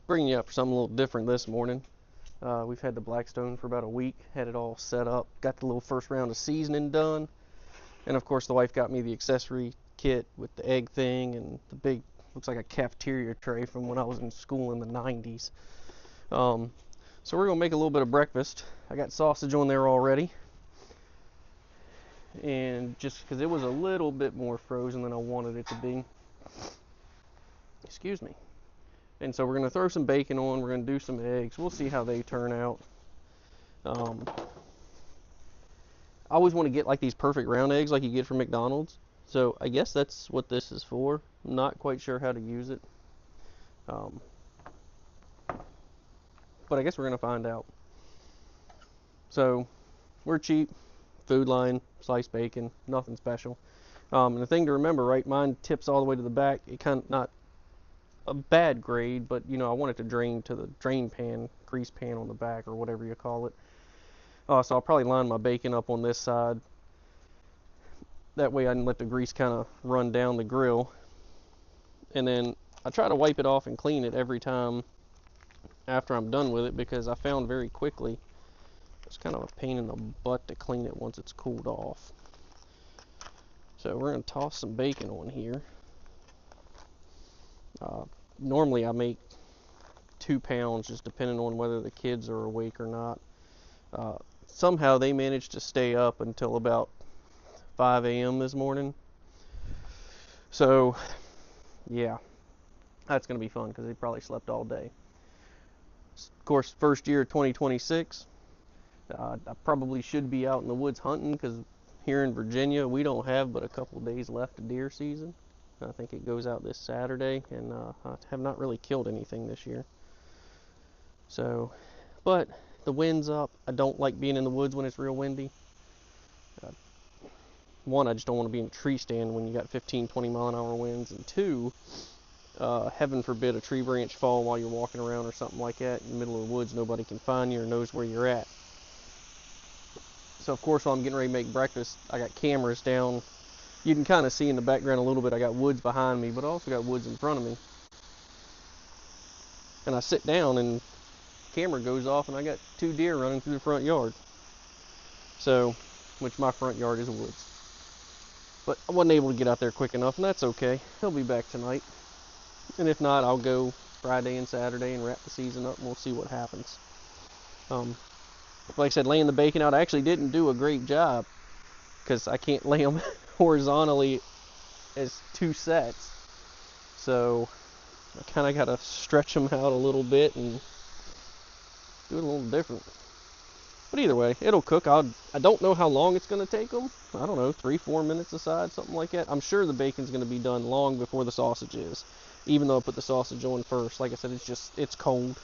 bringing you up for something a little different this morning. We've had the Blackstone for about a week, had it all set up, got the little first round of seasoning done, and of course the wife got me the accessory kit with the egg thing and the big, looks like a cafeteria tray from when I was in school in the 90s. So we're going to make a little bit of breakfast. I got sausage on there already, and just because it was a little bit more frozen than I wanted it to be. Excuse me. And so we're going to throw some bacon on, we're going to do some eggs, we'll see how they turn out. I always want to get like these perfect round eggs like you get from McDonald's, so I guess that's what this is for. I'm not quite sure how to use it, but I guess we're going to find out. So we're cheap, Food Line, sliced bacon, nothing special. And the thing to remember, right, mine tips all the way to the back. It kind of, not a bad grade, but you know, I want it to drain to the drain pan, grease pan on the back, or whatever you call it. So I'll probably line my bacon up on this side. That way I can let the grease kind of run down the grill. And then I try to wipe it off and clean it every time after I'm done with it, because I found very quickly it's kind of a pain in the butt to clean it once it's cooled off. So we're going to toss some bacon on here. Normally I make 2 pounds, just depending on whether the kids are awake or not. Somehow they managed to stay up until about 5 a.m. this morning. So yeah, that's going to be fun because they probably slept all day. Of course, first year of 2026. I probably should be out in the woods hunting, because here in Virginia we don't have but a couple days left of deer season. I think it goes out this Saturday, and I have not really killed anything this year. So, but the wind's up. I don't like being in the woods when it's real windy. One, I just don't want to be in a tree stand when you got 15, 20 mile an hour winds, and two, heaven forbid a tree branch fall while you're walking around or something like that in the middle of the woods. Nobody can find you or knows where you're at. So of course, while I'm getting ready to make breakfast, I got cameras down. You can kind of see in the background a little bit, I got woods behind me, but I also got woods in front of me. And I sit down and the camera goes off and I got 2 deer running through the front yard. So, which my front yard is woods. But I wasn't able to get out there quick enough, and that's okay. He'll be back tonight. And if not, I'll go Friday and Saturday and wrap the season up, and we'll see what happens. Like I said, laying the bacon out, I actually didn't do a great job, because I can't lay them horizontally as 2 sets. So I kind of got to stretch them out a little bit and do it a little different. But either way, it'll cook. I don't know how long it's going to take them. I don't know, 3-4 minutes aside, something like that. I'm sure the bacon's going to be done long before the sausage is, even though I put the sausage on first. Like I said, it's cold.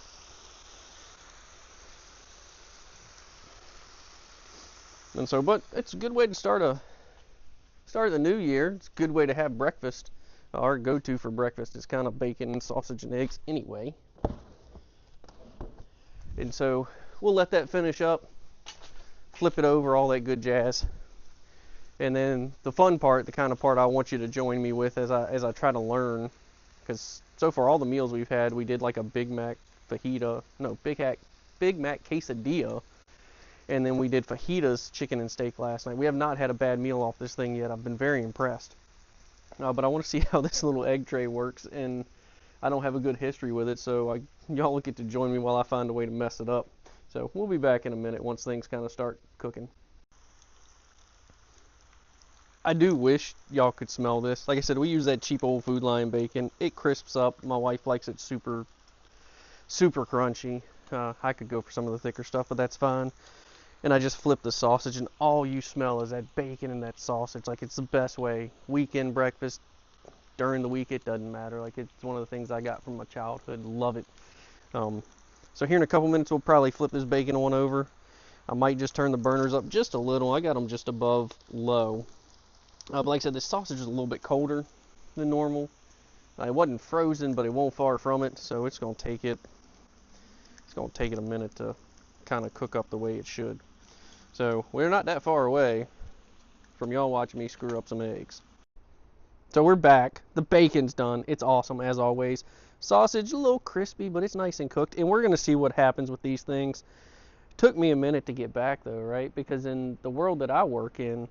And so, but it's a good way to start the new year. It's a good way to have breakfast. Our go-to for breakfast is kind of bacon and sausage and eggs anyway. And so we'll let that finish up, flip it over, all that good jazz. And then the fun part, the kind of part I want you to join me with as I try to learn, because so far all the meals we've had, we did like a Big Mac quesadilla, and then we did fajitas, chicken and steak last night. We have not had a bad meal off this thing yet. I've been very impressed. But I want to see how this little egg tray works, and I don't have a good history with it, so y'all will get to join me while I find a way to mess it up. So we'll be back in a minute once things kind of start cooking. I do wish y'all could smell this. Like I said, we use that cheap old Food Line bacon. It crisps up. My wife likes it super, super crunchy. I could go for some of the thicker stuff, but that's fine. And I just flip the sausage, and all you smell is that bacon and that sausage. Like, it's the best way. Weekend breakfast, during the week, it doesn't matter. Like, it's one of the things I got from my childhood. Love it. So here in a couple minutes, we'll probably flip this bacon on over. I might just turn the burners up just a little. I got them just above low. But like I said, this sausage is a little bit colder than normal. It wasn't frozen, but it won't far from it. So it's going to take it a minute to kind of cook up the way it should. So we're not that far away from y'all watching me screw up some eggs. So we're back. The bacon's done. It's awesome as always. Sausage a little crispy, but it's nice and cooked. And we're going to see what happens with these things. Took me a minute to get back though, right? Because in the world that I work in,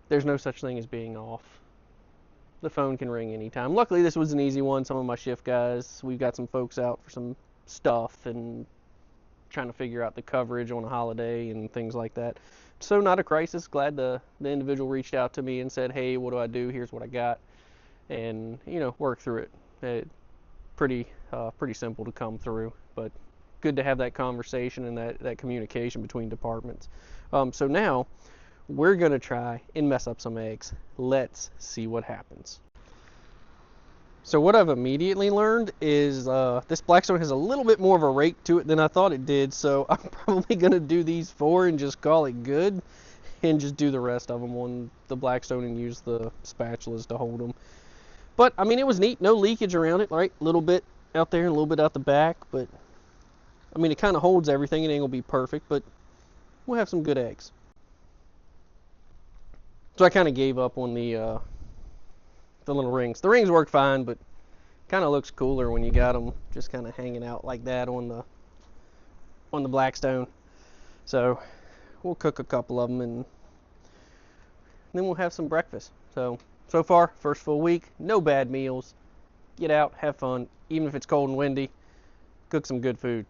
there's no such thing as being off. The phone can ring anytime. Luckily, this was an easy one. Some of my shift guys, we've got some folks out for some stuff and trying to figure out the coverage on a holiday and things like that. So not a crisis. Glad the individual reached out to me and said, hey, what do I do? Here's what I got. And, work through it. Pretty simple to come through, but good to have that conversation and that communication between departments. So now we're going to try and mess up some eggs. Let's see what happens. So what I've immediately learned is this Blackstone has a little bit more of a rake to it than I thought it did, so I'm probably going to do these 4 and just call it good and just do the rest of them on the Blackstone and use the spatulas to hold them. But, I mean, it was neat. No leakage around it, right? A little bit out there and a little bit out the back, but, I mean, it kind of holds everything. It ain't going to be perfect, but we'll have some good eggs. So I kind of gave up on the little rings. The rings work fine, but kind of looks cooler when you got them just kind of hanging out like that on the Blackstone. So we'll cook a couple of them and then we'll have some breakfast. So far, first full week, no bad meals. Get out, have fun, even if it's cold and windy. Cook some good food.